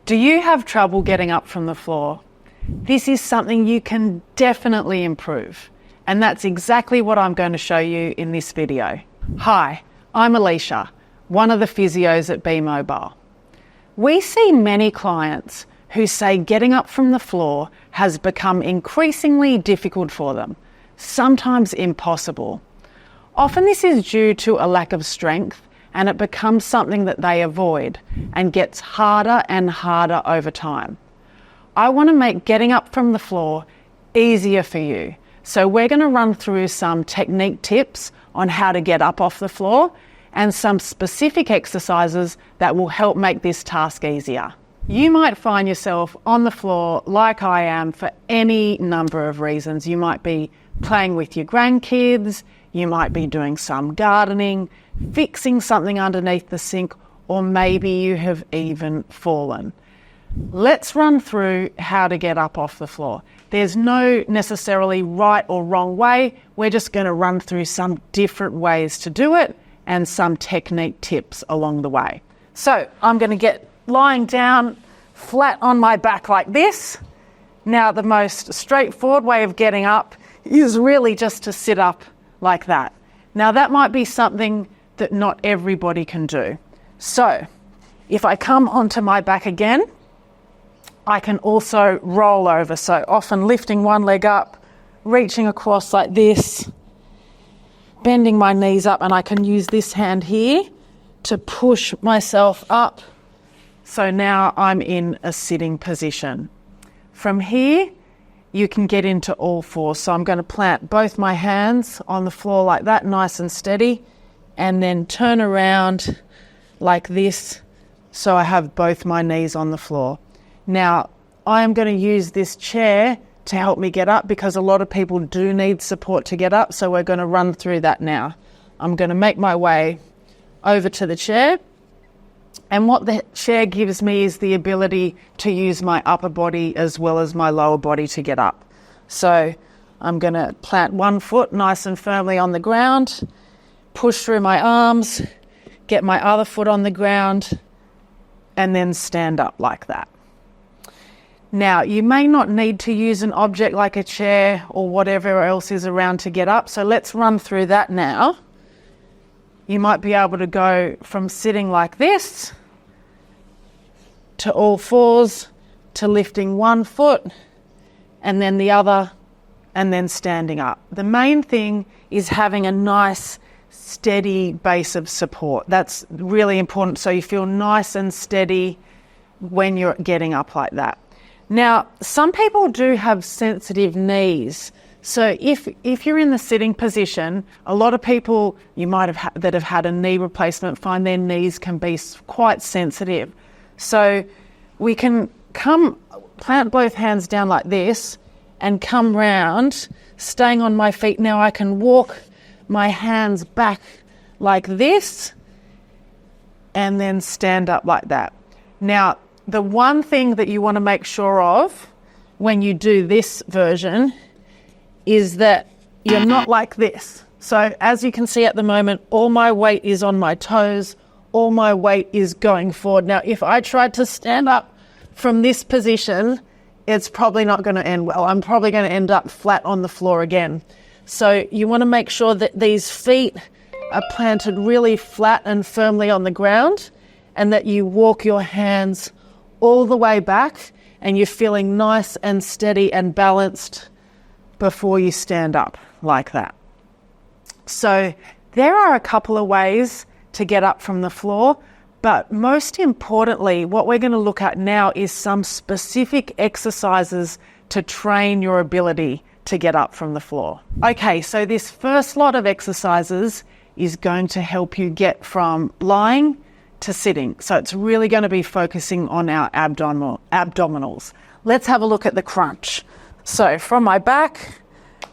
Do you have trouble getting up from the floor? This is something you can definitely improve, and that's exactly what I'm going to show you in this video. Hi, I'm Alicia, one of the physios at Be Mobile. We see many clients who say getting up from the floor has become increasingly difficult for them, sometimes impossible. Often this is due to a lack of strength, and it becomes something that they avoid and gets harder and harder over time. I want to make getting up from the floor easier for you. So we're going to run through some technique tips on how to get up off the floor and some specific exercises that will help make this task easier. You might find yourself on the floor like I am for any number of reasons. You might be playing with your grandkids, you might be doing some gardening, fixing something underneath the sink, or maybe you have even fallen. Let's run through how to get up off the floor. There's no necessarily right or wrong way. We're just going to run through some different ways to do it and some technique tips along the way. So I'm going to get lying down flat on my back like this. Now the most straightforward way of getting up is really just to sit up like that. Now that might be something that not everybody can do. So if I come onto my back again, I can also roll over. So often lifting one leg up, reaching across like this, bending my knees up, and I can use this hand here to push myself up. So now I'm in a sitting position. From here, you can get into all fours. So I'm going to plant both my hands on the floor like that, nice and steady, and then turn around like this so I have both my knees on the floor. Now, I am going to use this chair to help me get up because a lot of people do need support to get up, so we're going to run through that now. I'm going to make my way over to the chair, and what the chair gives me is the ability to use my upper body as well as my lower body to get up. So I'm going to plant one foot nice and firmly on the ground, push through my arms, get my other foot on the ground, and then stand up like that. Now, you may not need to use an object like a chair or whatever else is around to get up, so let's run through that now. You might be able to go from sitting like this to all fours to lifting one foot and then the other and then standing up. The main thing is having a nice steady base of support. That's really important, so you feel nice and steady when you're getting up like that. Now, some people do have sensitive knees. So if you're in the sitting position, a lot of people you might have that have had a knee replacement find their knees can be quite sensitive. So we can plant both hands down like this and come round, staying on my feet. Now I can walk my hands back like this and then stand up like that. Now, the one thing that you want to make sure of when you do this version is that you're not like this. So as you can see at the moment, all my weight is on my toes, all my weight is going forward. Now, if I tried to stand up from this position, it's probably not going to end well. I'm probably going to end up flat on the floor again. So you want to make sure that these feet are planted really flat and firmly on the ground, and that you walk your hands all the way back and you're feeling nice and steady and balanced before you stand up like that. So there are a couple of ways to get up from the floor, but most importantly, what we're going to look at now is some specific exercises to train your ability to get up from the floor. Okay, so this first lot of exercises is going to help you get from lying to sitting. So it's really going to be focusing on our abdominals. Let's have a look at the crunch. So from my back,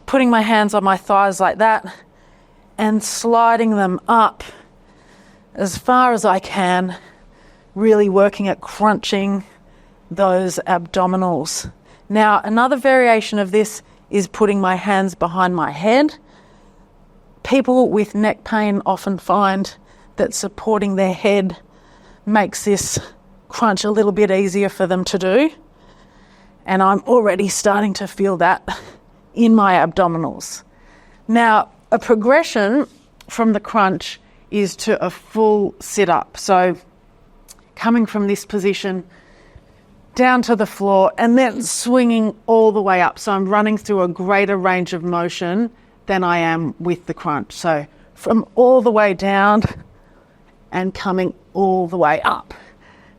putting my hands on my thighs like that and sliding them up as far as I can, really working at crunching those abdominals. Now, another variation of this is putting my hands behind my head. People with neck pain often find that supporting their head makes this crunch a little bit easier for them to do. And I'm already starting to feel that in my abdominals. Now, a progression from the crunch is to a full sit-up. So coming from this position down to the floor and then swinging all the way up. So I'm running through a greater range of motion than I am with the crunch. So from all the way down and coming all the way up.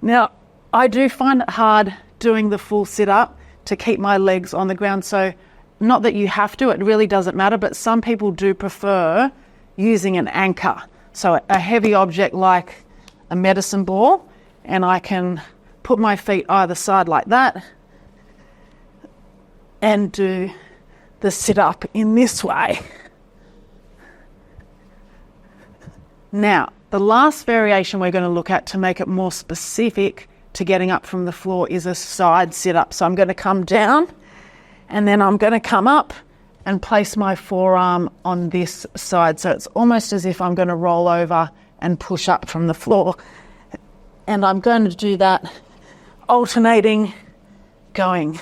Now, I do find it hard doing the full sit-up to keep my legs on the ground. So not that you have to, it really doesn't matter, but some people do prefer using an anchor. So a heavy object like a medicine ball, and I can put my feet either side like that and do the sit-up in this way. Now, the last variation we're going to look at to make it more specific to getting up from the floor is a side sit-up. So I'm going to come down and then I'm going to come up and place my forearm on this side. So it's almost as if I'm going to roll over and push up from the floor. And I'm going to do that alternating, going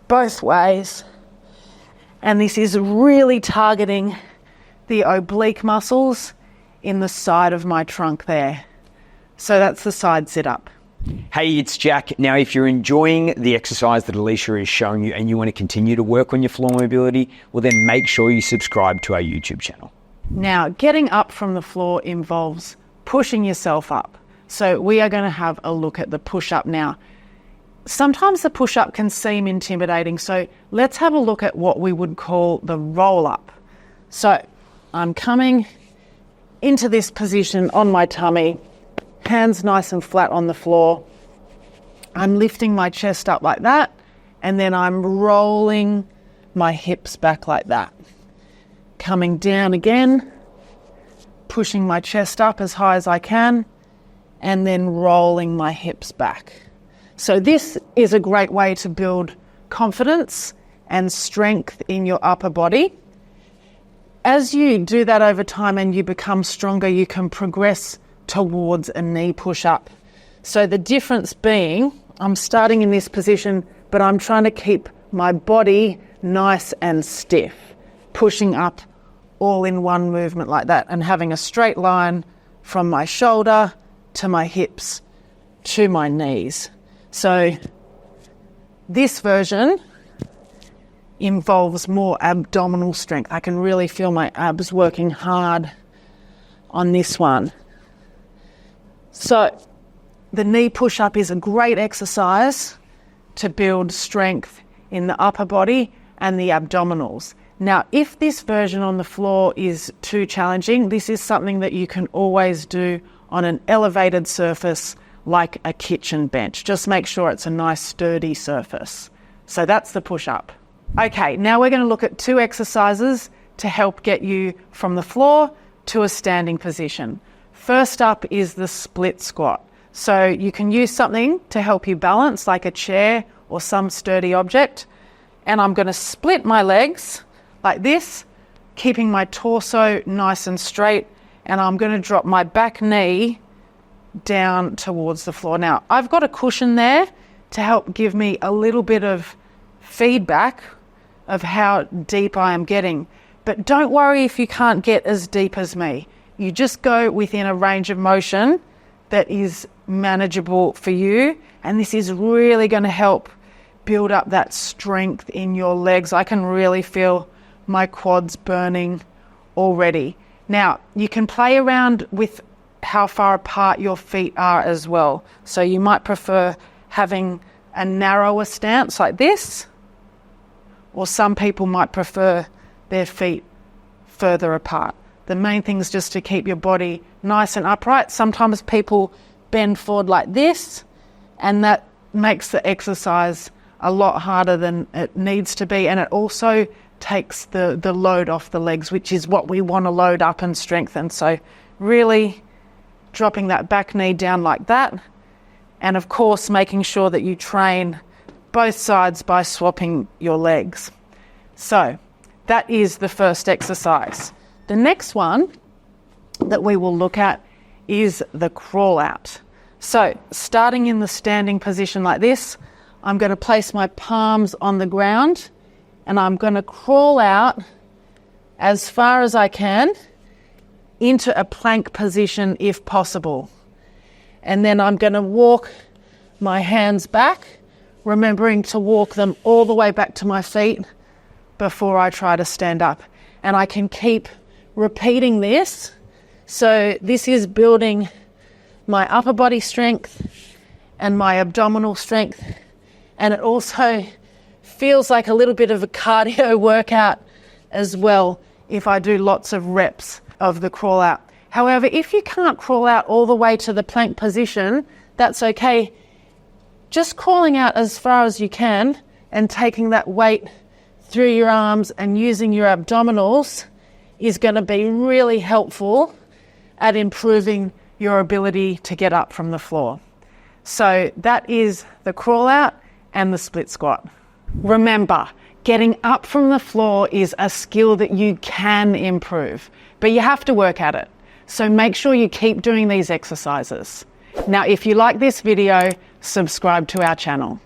both ways. And this is really targeting the oblique muscles in the side of my trunk there. So that's the side sit-up. Hey, it's Jack. Now, if you're enjoying the exercise that Alicia is showing you and you want to continue to work on your floor mobility, well then make sure you subscribe to our YouTube channel. Now, getting up from the floor involves pushing yourself up. So we are going to have a look at the push-up now. Sometimes the push-up can seem intimidating, so let's have a look at what we would call the roll-up. So I'm coming into this position on my tummy, hands nice and flat on the floor. I'm lifting my chest up like that, and then I'm rolling my hips back like that. Coming down again, pushing my chest up as high as I can, and then rolling my hips back. So this is a great way to build confidence and strength in your upper body. As you do that over time and you become stronger, you can progress towards a knee push-up. So the difference being, I'm starting in this position, but I'm trying to keep my body nice and stiff, pushing up all in one movement like that and having a straight line from my shoulder to my hips to my knees. So this version involves more abdominal strength. I can really feel my abs working hard on this one. So the knee push-up is a great exercise to build strength in the upper body and the abdominals. Now, if this version on the floor is too challenging, this is something that you can always do on an elevated surface like a kitchen bench. Just make sure it's a nice sturdy surface. So that's the push-up. Okay, now we're going to look at two exercises to help get you from the floor to a standing position. First up is the split squat. So you can use something to help you balance, like a chair or some sturdy object. And I'm going to split my legs like this, keeping my torso nice and straight. And I'm going to drop my back knee down towards the floor. Now, I've got a cushion there to help give me a little bit of feedback of how deep I am getting. But don't worry if you can't get as deep as me. You just go within a range of motion that is manageable for you. And this is really going to help build up that strength in your legs. I can really feel my quads burning already. Now, you can play around with how far apart your feet are as well. So you might prefer having a narrower stance like this, or some people might prefer their feet further apart. The main thing is just to keep your body nice and upright. Sometimes people bend forward like this, and that makes the exercise a lot harder than it needs to be, and it also takes the load off the legs, which is what we want to load up and strengthen. So really dropping that back knee down like that, and of course making sure that you train both sides by swapping your legs. So that is the first exercise. The next one that we will look at is the crawl out. So starting in the standing position like this, I'm going to place my palms on the ground and I'm going to crawl out as far as I can into a plank position if possible. And then I'm going to walk my hands back, remembering to walk them all the way back to my feet before I try to stand up. And I can keep repeating this. So this is building my upper body strength and my abdominal strength. And it also feels like a little bit of a cardio workout as well if I do lots of reps of the crawl out. However, if you can't crawl out all the way to the plank position, that's okay. Just crawling out as far as you can and taking that weight through your arms and using your abdominals is going to be really helpful at improving your ability to get up from the floor. So that is the crawl out and the split squat. Remember, getting up from the floor is a skill that you can improve, but you have to work at it. So make sure you keep doing these exercises. Now, if you like this video, subscribe to our channel.